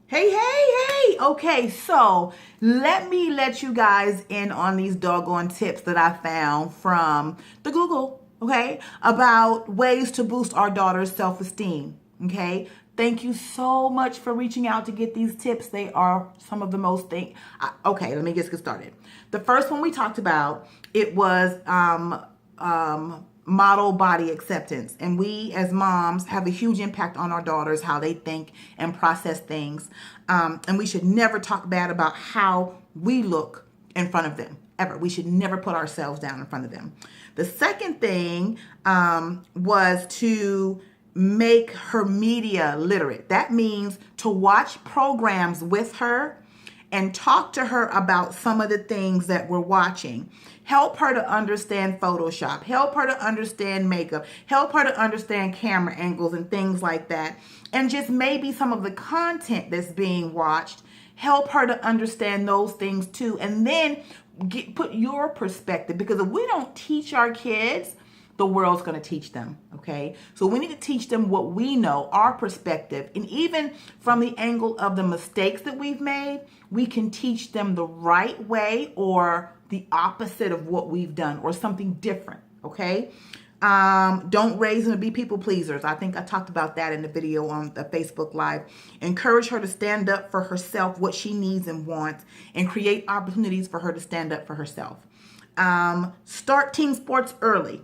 Hey, hey, hey. Okay, so let me let you guys in on these doggone tips that I found from the Google, okay, about ways to boost our daughter's self esteem, okay? Thank you so much for reaching out to get these tips. They are some of the most okay, let me just get started. The first one we talked about, it was model body acceptance. And we as moms have a huge impact on our daughters, how they think and process things. And we should never talk bad about how we look in front of them, ever. We should never put ourselves down in front of them. The second thing was to make her media literate. That means to watch programs with her and talk to her about some of the things that we're watching. Help her to understand Photoshop. Help her to understand makeup. Help her to understand camera angles and things like that. And just maybe some of the content that's being watched. Help her to understand those things too. And then put your perspective. Because if we don't teach our kids, the world's going to teach them, okay? So we need to teach them what we know, our perspective. And even from the angle of the mistakes that we've made, we can teach them the right way or the opposite of what we've done or something different, okay? Don't raise them to be people pleasers. I think I talked about that in the video on the Facebook Live. Encourage her to stand up for herself, what she needs and wants, and create opportunities for her to stand up for herself. Start team sports early.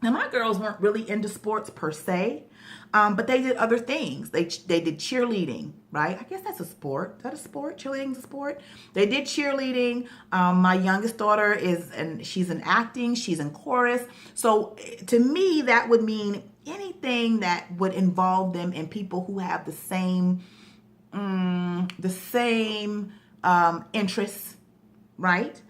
Now, my girls weren't really into sports per se, but they did other things. They did cheerleading, right? I guess that's a sport. Is that a sport? Cheerleading's a sport. They did cheerleading. My youngest daughter she's in acting. She's in chorus. So to me, that would mean anything that would involve them in people who have the same interests, right?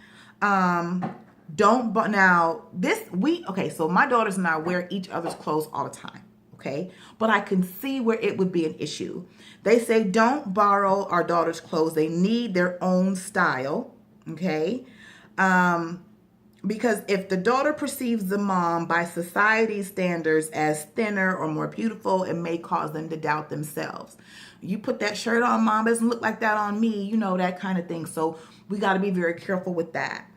So my daughters and I wear each other's clothes all the time, okay? But I can see where it would be an issue. They say don't borrow our daughters' clothes. They need their own style, okay? Because if the daughter perceives the mom by society's standards as thinner or more beautiful, it may cause them to doubt themselves. You put that shirt on, mom, it doesn't look like that on me, that kind of thing. So we got to be very careful with that.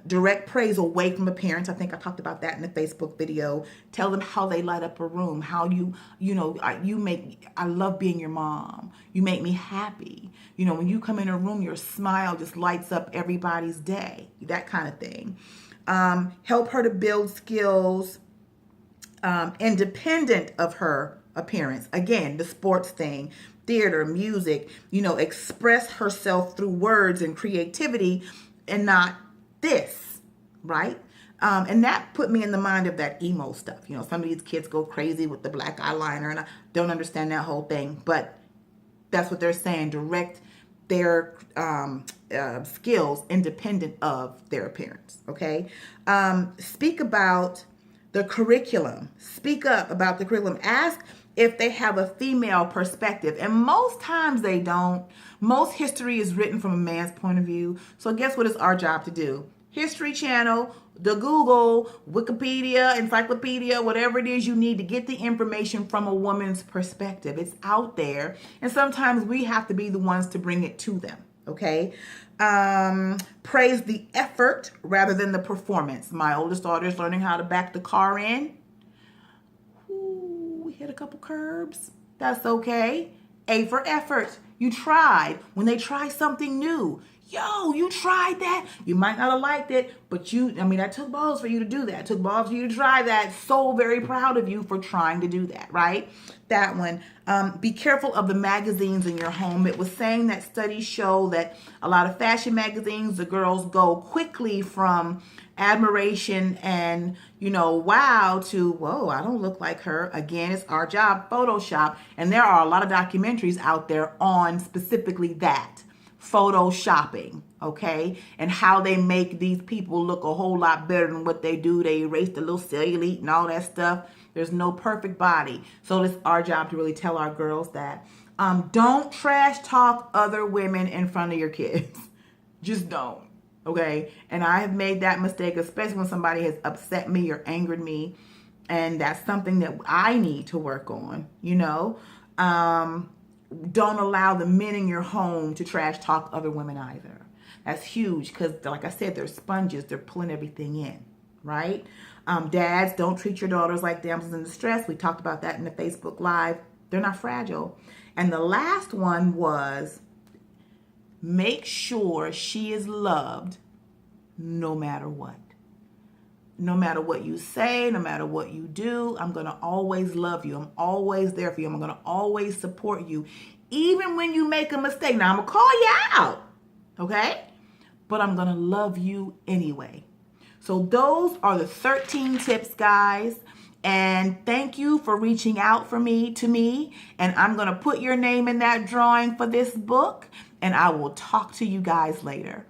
Direct praise away from the parents. I think I talked about that in the Facebook video. Tell them how they light up a room, how I love being your mom. You make me happy. When you come in a room, your smile just lights up everybody's day, that kind of thing. Help her to build skills independent of her appearance. Again, the sports thing, theater, music, express herself through words and creativity and not this, right? And that put me in the mind of that emo stuff. Some of these kids go crazy with the black eyeliner, and I don't understand that whole thing, but that's what they're saying. Direct their skills independent of their appearance, okay? Speak about the curriculum. Speak up about the curriculum. Ask if they have a female perspective. And most times they don't. Most history is written from a man's point of view. So guess what is our job to do? History Channel, the Google, Wikipedia, Encyclopedia, whatever it is you need to get the information from a woman's perspective. It's out there. And sometimes we have to be the ones to bring it to them. Okay. Praise the effort rather than the performance. My oldest daughter is learning how to back the car in. Ooh, we hit a couple curbs. That's okay. A for effort. You tried. When they try something new, you tried that. You might not have liked it, but that took balls for you to do that. It took balls for you to try that. So very proud of you for trying to do that, right? That one. Be careful of the magazines in your home. It was saying that studies show that a lot of fashion magazines, the girls go quickly from admiration and, wow, to, whoa, I don't look like her. Again, it's our job, Photoshop. And there are a lot of documentaries out there on specifically that. Photoshopping, okay, and how they make these people look a whole lot better than what they do. They erase the little cellulite and all that stuff. There's no perfect body. So it's our job to really tell our girls that. Don't trash talk other women in front of your kids. Just don't, okay? And I have made that mistake, especially when somebody has upset me or angered me. And that's something that I need to work on, don't allow the men in your home to trash talk other women either. That's huge because, like I said, they're sponges. They're pulling everything in, right? Dads, don't treat your daughters like damsels in distress. We talked about that in the Facebook Live. They're not fragile. And the last one was make sure she is loved no matter what. No matter what you say, no matter what you do, I'm going to always love you. I'm always there for you. I'm going to always support you. Even when you make a mistake. Now, I'm going to call you out, okay? But I'm going to love you anyway. So those are the 13 tips, guys. And thank you for reaching out to me. And I'm going to put your name in that drawing for this book. And I will talk to you guys later.